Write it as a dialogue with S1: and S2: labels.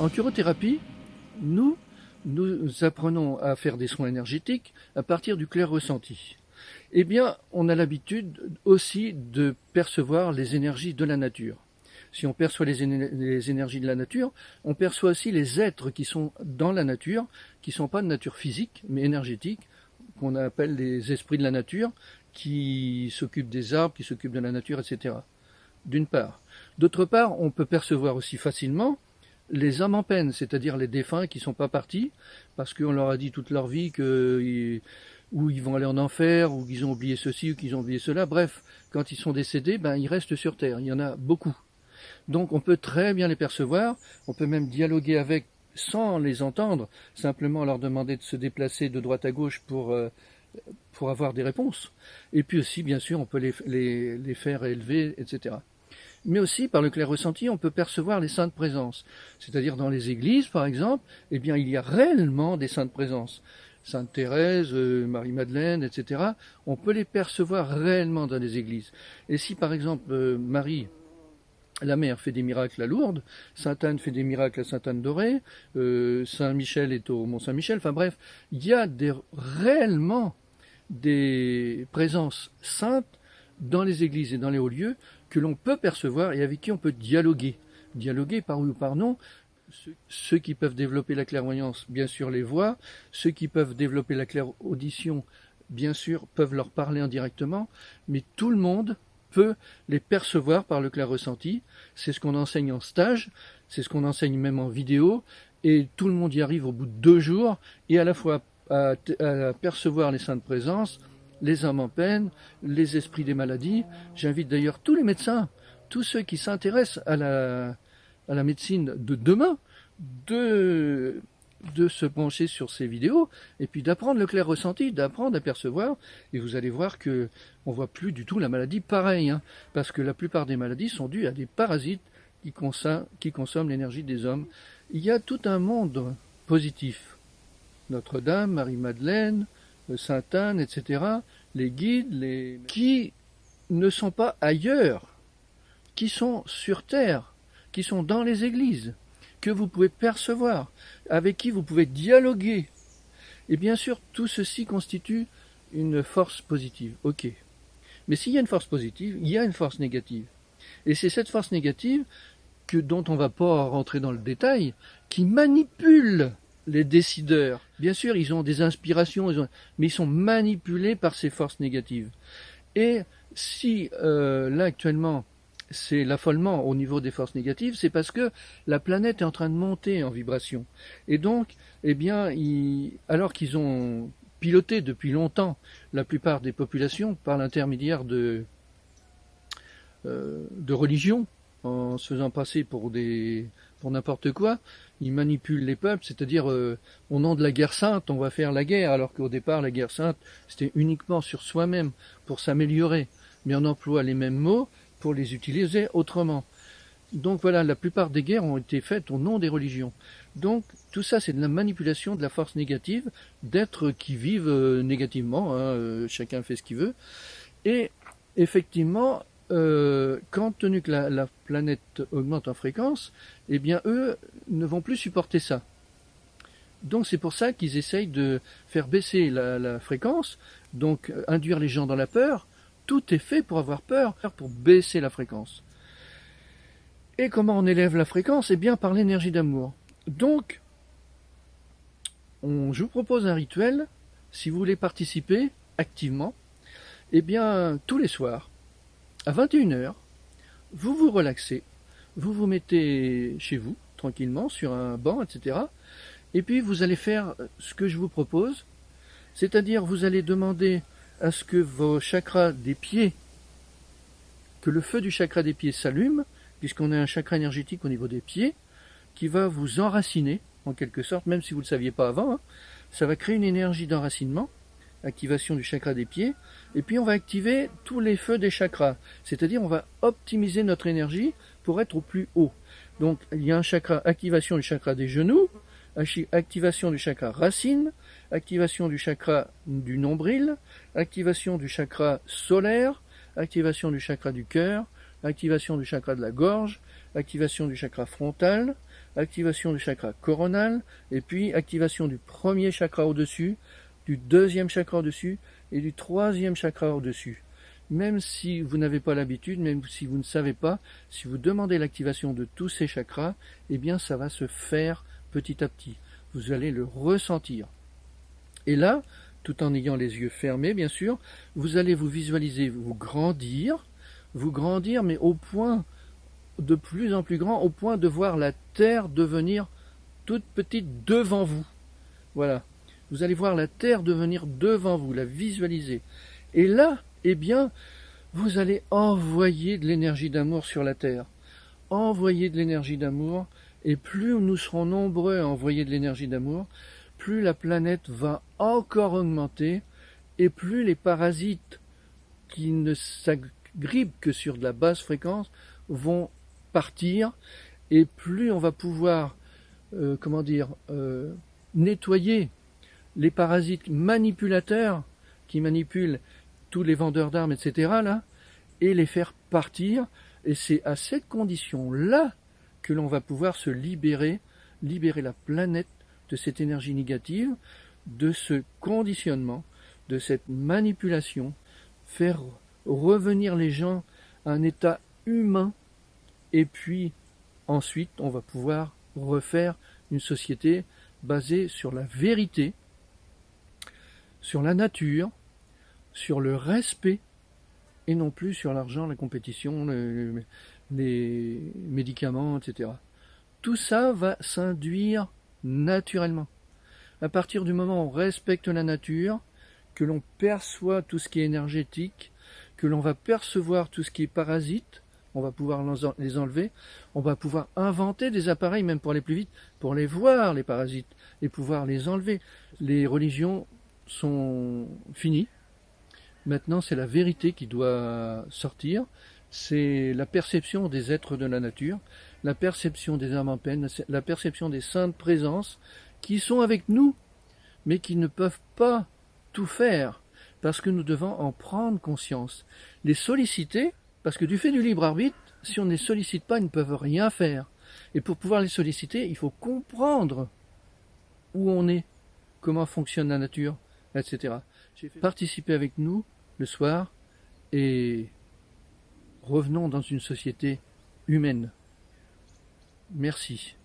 S1: En curothérapie, nous apprenons à faire des soins énergétiques à partir du clair ressenti. Eh bien, on a l'habitude aussi de percevoir les énergies de la nature. Si on perçoit les énergies de la nature, on perçoit aussi les êtres qui sont dans la nature, qui ne sont pas de nature physique, mais énergétique, qu'on appelle les esprits de la nature, qui s'occupent des arbres, qui s'occupent de la nature, etc. D'une part. D'autre part, on peut percevoir aussi facilement les âmes en peine, c'est-à-dire les défunts qui ne sont pas partis, parce qu'on leur a dit toute leur vie ou ils vont aller en enfer, ou qu'ils ont oublié ceci, ou qu'ils ont oublié cela. Bref, quand ils sont décédés, ils restent sur Terre. Il y en a beaucoup. Donc on peut très bien les percevoir, on peut même dialoguer avec sans les entendre, simplement leur demander de se déplacer de droite à gauche pour avoir des réponses. Et puis aussi, bien sûr, on peut les faire élever, etc. Mais aussi, par le clair ressenti, on peut percevoir les saintes présences. C'est-à-dire dans les églises, par exemple, eh bien, il y a réellement des saintes présences. Sainte Thérèse, Marie-Madeleine, etc. On peut les percevoir réellement dans les églises. Et si, par exemple, Marie, la mère, fait des miracles à Lourdes, Sainte Anne fait des miracles à Sainte-Anne-d'Auray, Saint Michel est au Mont-Saint-Michel, enfin bref, il y a réellement des présences saintes dans les églises et dans les hauts lieux que l'on peut percevoir et avec qui on peut dialoguer. Dialoguer par oui ou par non. Ceux qui peuvent développer la clairvoyance, bien sûr, les voient. Ceux qui peuvent développer la clairaudition, bien sûr, peuvent leur parler indirectement. Mais tout le monde peut les percevoir par le clair ressenti. C'est ce qu'on enseigne en stage, c'est ce qu'on enseigne même en vidéo. Et tout le monde y arrive au bout de 2 jours, et à la fois à percevoir les saintes présences, les âmes en peine, les esprits des maladies. J'invite d'ailleurs tous les médecins, tous ceux qui s'intéressent à la médecine de demain, de se pencher sur ces vidéos, et puis d'apprendre le clair ressenti, d'apprendre à percevoir, et vous allez voir que on voit plus du tout la maladie pareil, parce que la plupart des maladies sont dues à des parasites qui consomment l'énergie des hommes. Il y a tout un monde positif. Notre-Dame, Marie-Madeleine, Sainte-Anne, etc., les guides, qui ne sont pas ailleurs, qui sont sur Terre, qui sont dans les églises, que vous pouvez percevoir, avec qui vous pouvez dialoguer. Et bien sûr, tout ceci constitue une force positive. Ok. Mais s'il y a une force positive, il y a une force négative. Et c'est cette force négative, dont on ne va pas rentrer dans le détail, qui manipule les décideurs. Bien sûr, ils ont des inspirations, mais ils sont manipulés par ces forces négatives. Et si là actuellement c'est l'affolement au niveau des forces négatives, c'est parce que la planète est en train de monter en vibration. Et donc, eh bien, alors qu'ils ont piloté depuis longtemps la plupart des populations par l'intermédiaire de religions, en se faisant passer pour n'importe quoi, ils manipulent les peuples, c'est-à-dire au nom de la guerre sainte, on va faire la guerre, alors qu'au départ la guerre sainte c'était uniquement sur soi-même, pour s'améliorer, mais on emploie les mêmes mots pour les utiliser autrement. Donc voilà, la plupart des guerres ont été faites au nom des religions. Donc tout ça c'est de la manipulation de la force négative, d'êtres qui vivent négativement, chacun fait ce qu'il veut, et effectivement, compte tenu que la planète augmente en fréquence, eh bien eux ne vont plus supporter ça. Donc c'est pour ça qu'ils essayent de faire baisser la fréquence, donc induire les gens dans la peur. Tout est fait pour avoir peur, pour baisser la fréquence. Et comment on élève la fréquence? Eh bien par l'énergie d'amour. Donc, je vous propose un rituel, si vous voulez participer activement, eh bien tous les soirs, à 21h, vous vous relaxez, vous vous mettez chez vous, tranquillement, sur un banc, etc. Et puis vous allez faire ce que je vous propose, c'est-à-dire vous allez demander à ce que vos chakras des pieds, que le feu du chakra des pieds s'allume, puisqu'on a un chakra énergétique au niveau des pieds, qui va vous enraciner, en quelque sorte, même si vous ne le saviez pas avant, ça va créer une énergie d'enracinement, activation du chakra des pieds, et puis on va activer tous les feux des chakras, c'est-à-dire on va optimiser notre énergie pour être au plus haut. Donc il y a un chakra, activation du chakra des genoux, activation du chakra racine, activation du chakra du nombril, activation du chakra solaire, activation du chakra du cœur, activation du chakra de la gorge, activation du chakra frontal, activation du chakra coronal, et puis activation du premier chakra au-dessus, du deuxième chakra au-dessus, et du troisième chakra au-dessus. Même si vous n'avez pas l'habitude, même si vous ne savez pas, si vous demandez l'activation de tous ces chakras, eh bien ça va se faire petit à petit. Vous allez le ressentir. Et là, tout en ayant les yeux fermés, bien sûr, vous allez vous visualiser, vous grandir, mais au point de plus en plus grand, au point de voir la Terre devenir toute petite devant vous. Voilà. Vous allez voir la Terre devenir devant vous, la visualiser. Et là, eh bien, vous allez envoyer de l'énergie d'amour sur la Terre. Envoyer de l'énergie d'amour, et plus nous serons nombreux à envoyer de l'énergie d'amour, plus la planète va encore augmenter, et plus les parasites qui ne s'agrippent que sur de la basse fréquence vont partir, et plus on va pouvoir, nettoyer les parasites manipulateurs qui manipulent tous les vendeurs d'armes, etc., là, et les faire partir. Et c'est à cette condition-là que l'on va pouvoir se libérer la planète de cette énergie négative, de ce conditionnement, de cette manipulation, faire revenir les gens à un état humain, et puis ensuite on va pouvoir refaire une société basée sur la vérité, sur la nature, sur le respect, et non plus sur l'argent, la compétition, les médicaments, etc. Tout ça va s'induire naturellement. À partir du moment où on respecte la nature, que l'on perçoit tout ce qui est énergétique, que l'on va percevoir tout ce qui est parasite, on va pouvoir les enlever, on va pouvoir inventer des appareils, même pour aller plus vite, pour les voir, les parasites, et pouvoir les enlever. Les religions sont finies. Maintenant, c'est la vérité qui doit sortir. C'est la perception des êtres de la nature, la perception des âmes en peine, la perception des saintes présences qui sont avec nous, mais qui ne peuvent pas tout faire, parce que nous devons en prendre conscience. Les solliciter, parce que du fait du libre arbitre, si on ne les sollicite pas, ils ne peuvent rien faire. Et pour pouvoir les solliciter, il faut comprendre où on est, comment fonctionne la nature, etc. Participez avec nous le soir et revenons dans une société humaine. Merci.